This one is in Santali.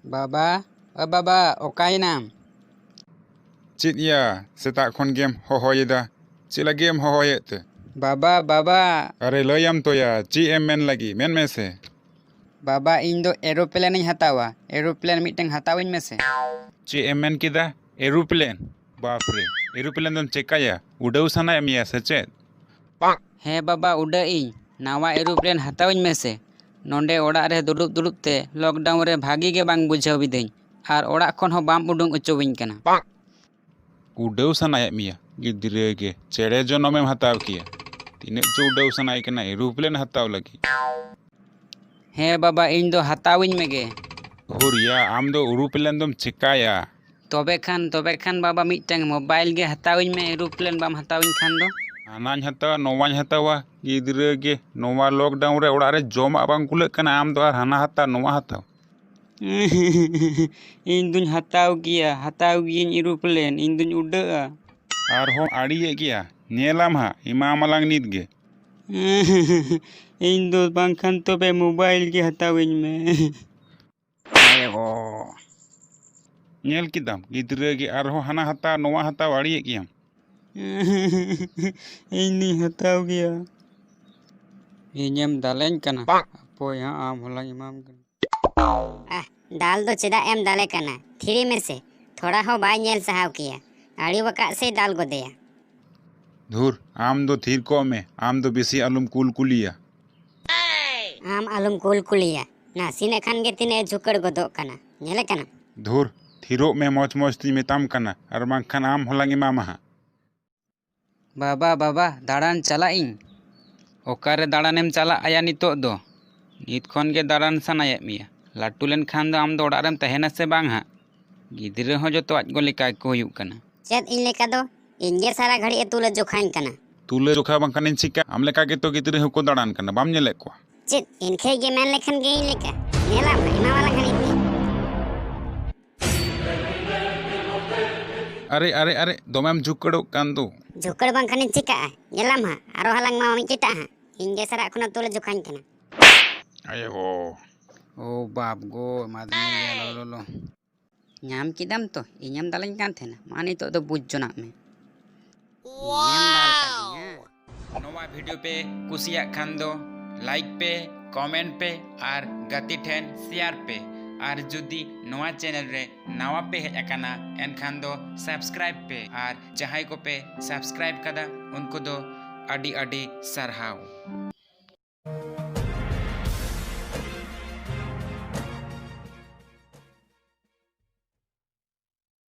Baba, Baba, okainam? Cid ya, setak kon game hohoyeda. Cid lagi game hohoyet te. Baba, Are layam to ya, cid men lagi, men mese. Baba indo aeroplane ing hatawa. Aeroplane miteng hatawin mese. Cid men kita aeroplane. Bapre, aeroplane dom cekaya. Udau sana ya secet. He Baba uda ing. Nawa aeroplane hatawin mese. Nonde odak re dudup te lockdown re bhagi ge bang bujhaw bidain. Ar odak khon ho bam udung ucowin kana. Udau sana ya gidire ge. Cere jono mem hataw kia. Tinek jo udau sana kena aeroplane hataw lagi. He Baba indo hatawin mege. Hur ya, am do aeroplane dom cekaya. Tobe khan Baba miteng mobile ge hatawin me aeroplane bam hatawin khan do. Anañ hatawa, nowañ hatawa, gidire ge. Nowa lockdown re odak re jom abang kulek kana am do ar hana hataw, nowa hataw. Ing duñ hataw giyin aeroplane, ing duñ uda'a. Arhom aड़िए gया नेलाम हा इमामलांग नीत गे ᱤᱧ ᱫᱚ ᱵᱟᱝᱠᱷᱟᱱ ᱛᱚᱵᱮ ᱢᱳᱵᱟᱭᱤᱞ ᱜᱮ ᱦᱟᱛᱟᱣᱤᱧ ᱢᱮ᱾ ᱟᱭᱳ नेल किदाम गिद्रे गे आरहो हाना हता नोवा हता आड़िए गया ᱤᱧ ᱫᱩᱧ ᱦᱟᱛᱟᱣ ᱜᱮᱭᱟ᱾ ᱤᱧᱮᱢ ᱫᱟᱞᱮᱧ ᱠᱟᱱᱟ? ᱦᱟᱯᱳᱭ ᱦᱟᱸᱜ ᱟᱢ ᱦᱚᱞᱟᱧ ᱮᱢᱟᱢ ᱠᱟᱱᱟ᱾ दाल दो चेदा एम दाले कना थिरी में से थोड़ा हो बाय नेल सहाव किया आड़ी वका से दाल गोदेया धुर आम दो थीर को में आम दो बेसी आलुम कुल कुलिया आम आलुम कुल कुलिया ना सीने खान गे तिने झुकड़ गोदो कना नेले कना धुर थीरो में मौज मौज ती मेताम कना और मांगखान आम होलांग इमामा हा बाबा दाड़ान चला ᱤᱧ ᱚᱠᱟᱨᱮ ᱫᱟᱲᱟᱱᱮᱢ ᱪᱟᱞᱟᱜᱼᱟ ᱱᱤᱛᱚᱜ ᱫᱚ? ᱱᱤᱛ ᱠᱷᱚᱱ ᱜᱮ ᱫᱟᱲᱟᱱ ᱥᱟᱱᱟᱭᱮᱫ ᱢᱮᱭᱟ᱾ ᱞᱟᱹᱴᱩ ᱞᱮᱱᱠᱷᱟᱱ ᱫᱚ ᱟᱢ ᱫᱚ ᱚᱲᱟᱜ ᱨᱮᱢ ᱛᱟᱦᱮᱱᱟ ᱥᱮ ᱵᱟᱝ ᱦᱟᱸᱜ? ᱜᱤᱫᱽᱨᱟᱹ ᱦᱚᱸ ᱡᱚᱛᱚ ᱟᱡ ᱜᱚ ᱞᱮᱠᱟ ᱜᱮᱠᱚ ᱦᱩᱭᱩᱜ ᱠᱟᱱᱟ᱾ चेद इन लेका दो इंगे सारा घड़ी तुले जोखाइन कना तुले जोखा बांखान चिका आम लेका के तो गिद्रे हको दाड़ान कना बाम नेले को चेद इनखे गे मैन लेखन गे इन लेका नेला इमा वाला घड़ी अरे अरे अरे दोमेम झुकड़ो कान दो झुकड़ बांखान चिका नेलाम हा आरो हलांग मा मिचिटा हा इंगे सारा खुना तुले जोखाइन कना आयो ઓ બાપ ગો માદમી લો ᱧᱟᱢ ᱠᱮᱫᱟᱢ ᱛᱚ ᱤᱧᱮᱢ ᱫᱟᱞᱟᱧ ᱠᱟᱱ ᱛᱟᱦᱮᱱᱟ ᱢᱟ ᱱᱤᱛᱚᱜ ᱫᱚ ᱵᱩᱡᱽ ᱡᱚᱱᱟᱜ ᱢᱮ᱾ ᱱᱚᱣᱟ ᱵᱷᱤᱰᱤᱭᱳ ᱯᱮ ᱠᱩᱥᱤᱭᱟᱜ ᱠᱷᱟᱱ ᱫᱚ ᱞᱟᱭᱤᱠ ᱯᱮ ᱠᱚᱢᱮᱱᱴ ᱯᱮ ᱟᱨ ᱜᱟᱛᱮ ᱴᱷᱮᱱ ᱥᱮᱭᱟᱨ ᱯᱮ ᱟᱨ ᱡᱩᱫᱤ ᱱᱚᱣᱟ ᱪᱮᱱᱮᱞ ᱨᱮ ᱱᱟᱣᱟ ᱯᱮ ᱦᱮᱡ ᱟᱠᱟᱱᱟ ᱮᱱᱠᱷᱟन ᱫᱚ ᱥᱟᱵᱥᱠᱨᱟᱭᱤᱵ ᱯᱮ ᱟᱨ ᱡᱟᱦᱟᱸᱭ ᱠᱚᱯᱮ ᱥᱟᱵᱥᱠᱨᱟᱭᱤᱵ ᱠᱟᱫᱟ ᱩᱱᱠᱩ ᱫᱚ ᱟᱹᱰᱤ ᱥᱟᱨᱦᱟᱣ।